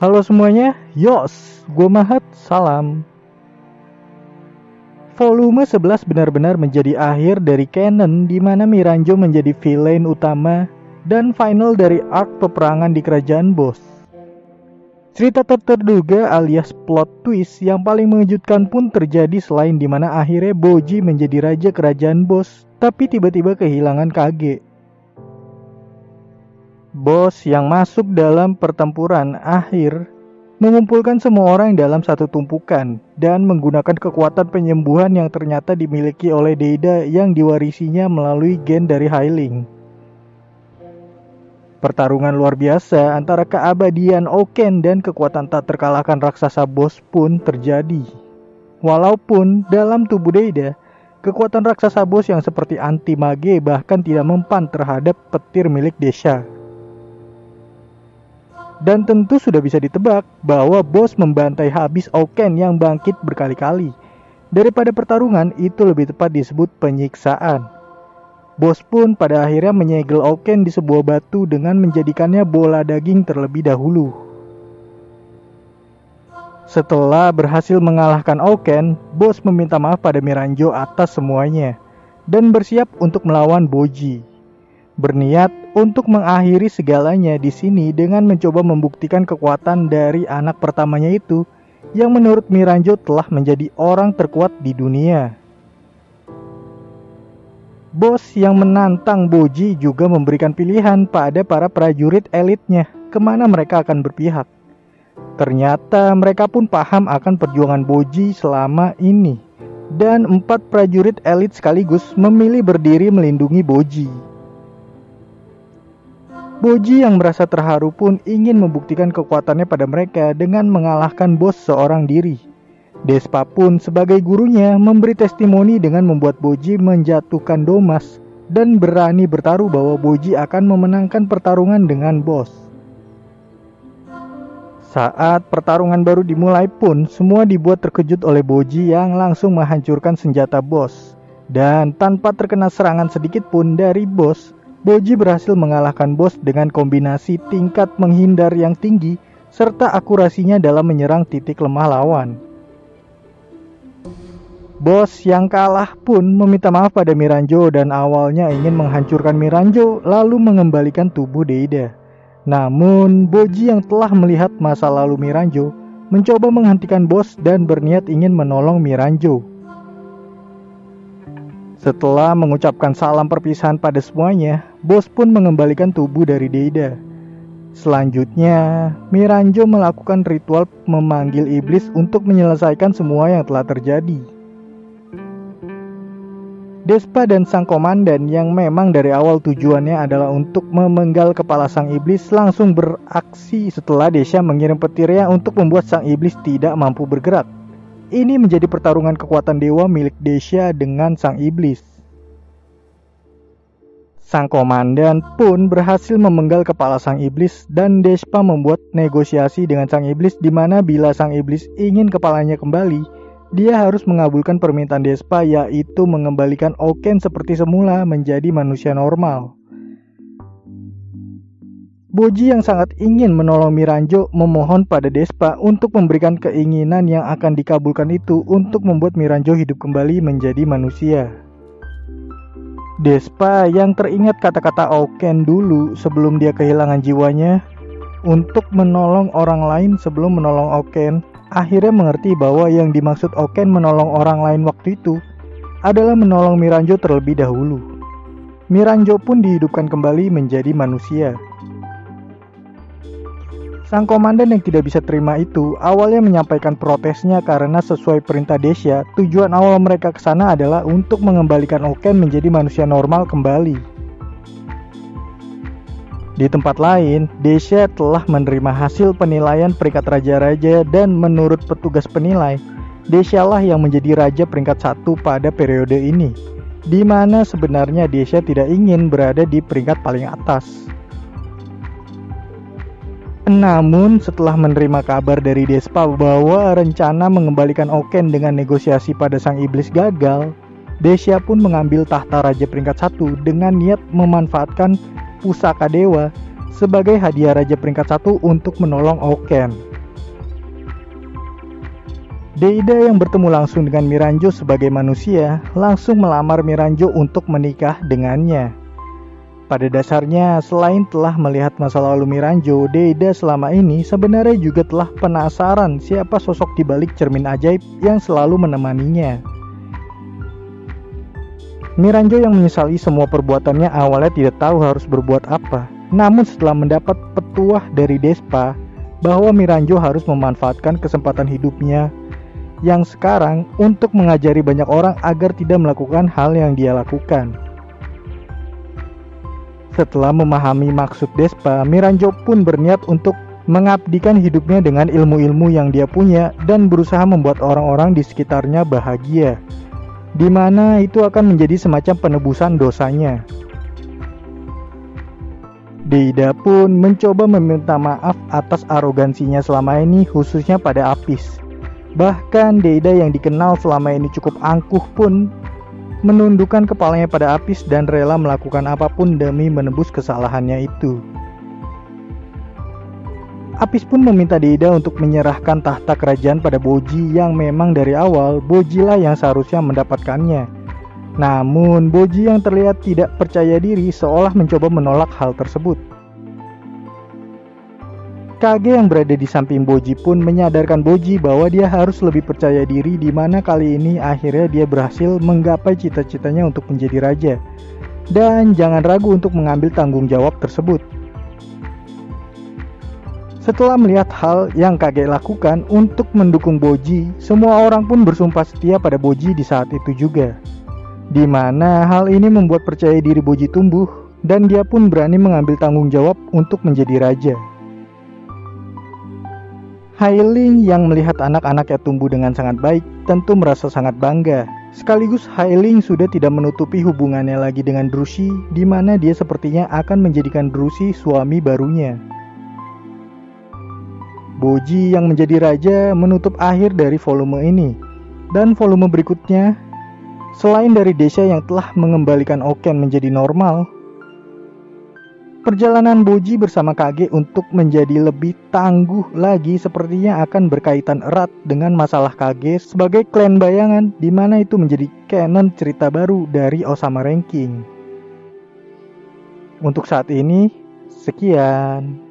Halo semuanya, yos, gue Mahat, salam. Volume 11 benar-benar menjadi akhir dari canon di mana Miranjo menjadi villain utama dan final dari arc peperangan di Kerajaan Boss. Cerita terduga alias plot twist yang paling mengejutkan pun terjadi selain di mana akhirnya Boji menjadi raja Kerajaan Boss, tapi tiba-tiba kehilangan Kage. Boss yang masuk dalam pertempuran akhir mengumpulkan semua orang dalam satu tumpukan dan menggunakan kekuatan penyembuhan yang ternyata dimiliki oleh Deida yang diwarisinya melalui gen dari Hyling. Pertarungan luar biasa antara keabadian Oken dan kekuatan tak terkalahkan raksasa Boss pun terjadi. Walaupun dalam tubuh Deida, kekuatan raksasa Boss yang seperti anti-mage bahkan tidak mempan terhadap petir milik Desha. Dan tentu sudah bisa ditebak bahwa Boss membantai habis Oken yang bangkit berkali-kali. Daripada pertarungan, itu lebih tepat disebut penyiksaan. Boss pun pada akhirnya menyegel Oken di sebuah batu dengan menjadikannya bola daging terlebih dahulu. Setelah berhasil mengalahkan Oken, Boss meminta maaf pada Miranjo atas semuanya dan bersiap untuk melawan Boji. Berniat untuk mengakhiri segalanya di sini dengan mencoba membuktikan kekuatan dari anak pertamanya itu yang menurut Miranjo telah menjadi orang terkuat di dunia. Boss yang menantang Boji juga memberikan pilihan pada para prajurit elitnya kemana mereka akan berpihak. Ternyata mereka pun paham akan perjuangan Boji selama ini dan 4 prajurit elit sekaligus memilih berdiri melindungi Boji. Boji yang merasa terharu pun ingin membuktikan kekuatannya pada mereka dengan mengalahkan Boss seorang diri. Despa pun sebagai gurunya memberi testimoni dengan membuat Boji menjatuhkan Domas dan berani bertaruh bahwa Boji akan memenangkan pertarungan dengan Boss. Saat pertarungan baru dimulai pun semua dibuat terkejut oleh Boji yang langsung menghancurkan senjata Boss. Dan tanpa terkena serangan sedikit pun dari Boss, Boji berhasil mengalahkan Boss dengan kombinasi tingkat menghindar yang tinggi serta akurasinya dalam menyerang titik lemah lawan. Boss yang kalah pun meminta maaf pada Miranjo dan awalnya ingin menghancurkan Miranjo lalu mengembalikan tubuh Deida. Namun Boji yang telah melihat masa lalu Miranjo mencoba menghentikan Boss dan berniat ingin menolong Miranjo. Setelah mengucapkan salam perpisahan pada semuanya, Boss pun mengembalikan tubuh dari Deida. Selanjutnya, Miranjo melakukan ritual memanggil iblis untuk menyelesaikan semua yang telah terjadi. Despa dan sang komandan yang memang dari awal tujuannya adalah untuk memenggal kepala sang iblis langsung beraksi setelah Desha mengirim petirnya untuk membuat sang iblis tidak mampu bergerak. Ini menjadi pertarungan kekuatan dewa milik Desha dengan sang iblis. Sang komandan pun berhasil memenggal kepala sang iblis dan Despa membuat negosiasi dengan sang iblis di mana bila sang iblis ingin kepalanya kembali, dia harus mengabulkan permintaan Despa yaitu mengembalikan Oken seperti semula menjadi manusia normal. Boji yang sangat ingin menolong Miranjo memohon pada Despa untuk memberikan keinginan yang akan dikabulkan itu untuk membuat Miranjo hidup kembali menjadi manusia. Despa yang teringat kata-kata Oken dulu sebelum dia kehilangan jiwanya untuk menolong orang lain sebelum menolong Oken, akhirnya mengerti bahwa yang dimaksud Oken menolong orang lain waktu itu adalah menolong Miranjo terlebih dahulu. Miranjo pun dihidupkan kembali menjadi manusia. Sang komandan yang tidak bisa terima itu awalnya menyampaikan protesnya karena sesuai perintah Desha, tujuan awal mereka ke sana adalah untuk mengembalikan Oken menjadi manusia normal kembali. Di tempat lain, Desha telah menerima hasil penilaian peringkat raja-raja dan menurut petugas penilai, Desha lah yang menjadi raja peringkat 1 pada periode ini, di mana sebenarnya Desha tidak ingin berada di peringkat paling atas. Namun setelah menerima kabar dari Despa bahwa rencana mengembalikan Oken dengan negosiasi pada sang iblis gagal, Desha pun mengambil tahta raja peringkat 1 dengan niat memanfaatkan pusaka dewa sebagai hadiah raja peringkat 1 untuk menolong Oken. Deida yang bertemu langsung dengan Miranjo sebagai manusia langsung melamar Miranjo untuk menikah dengannya. Pada dasarnya, selain telah melihat masa lalu Miranjo, Deida selama ini sebenarnya juga telah penasaran siapa sosok di balik cermin ajaib yang selalu menemaninya. Miranjo yang menyesali semua perbuatannya awalnya tidak tahu harus berbuat apa. Namun setelah mendapat petuah dari Despa bahwa Miranjo harus memanfaatkan kesempatan hidupnya yang sekarang untuk mengajari banyak orang agar tidak melakukan hal yang dia lakukan. Setelah memahami maksud Despa, Miranjo pun berniat untuk mengabdikan hidupnya dengan ilmu-ilmu yang dia punya dan berusaha membuat orang-orang di sekitarnya bahagia, di mana itu akan menjadi semacam penebusan dosanya. Deida pun mencoba meminta maaf atas arogansinya selama ini, khususnya pada Apis. Bahkan Deida yang dikenal selama ini cukup angkuh pun menundukkan kepalanya pada Apis dan rela melakukan apapun demi menebus kesalahannya itu. Apis pun meminta Deida untuk menyerahkan tahta kerajaan pada Boji yang memang dari awal Bojilah yang seharusnya mendapatkannya. Namun Boji yang terlihat tidak percaya diri seolah mencoba menolak hal tersebut. Kage yang berada di samping Boji pun menyadarkan Boji bahwa dia harus lebih percaya diri, di mana kali ini akhirnya dia berhasil menggapai cita-citanya untuk menjadi raja. Dan jangan ragu untuk mengambil tanggung jawab tersebut. Setelah melihat hal yang Kage lakukan untuk mendukung Boji, semua orang pun bersumpah setia pada Boji di saat itu juga. Di mana hal ini membuat percaya diri Boji tumbuh dan dia pun berani mengambil tanggung jawab untuk menjadi raja. Hailing yang melihat anak-anaknya tumbuh dengan sangat baik tentu merasa sangat bangga. Sekaligus Hailing sudah tidak menutupi hubungannya lagi dengan Drusi, di mana dia sepertinya akan menjadikan Drusi suami barunya. Boji yang menjadi raja menutup akhir dari volume ini. Dan volume berikutnya, selain dari Desha yang telah mengembalikan Oken menjadi normal, perjalanan Boji bersama Kage untuk menjadi lebih tangguh lagi sepertinya akan berkaitan erat dengan masalah Kage sebagai klan bayangan, di mana itu menjadi canon cerita baru dari Osama Ranking. Untuk saat ini, sekian.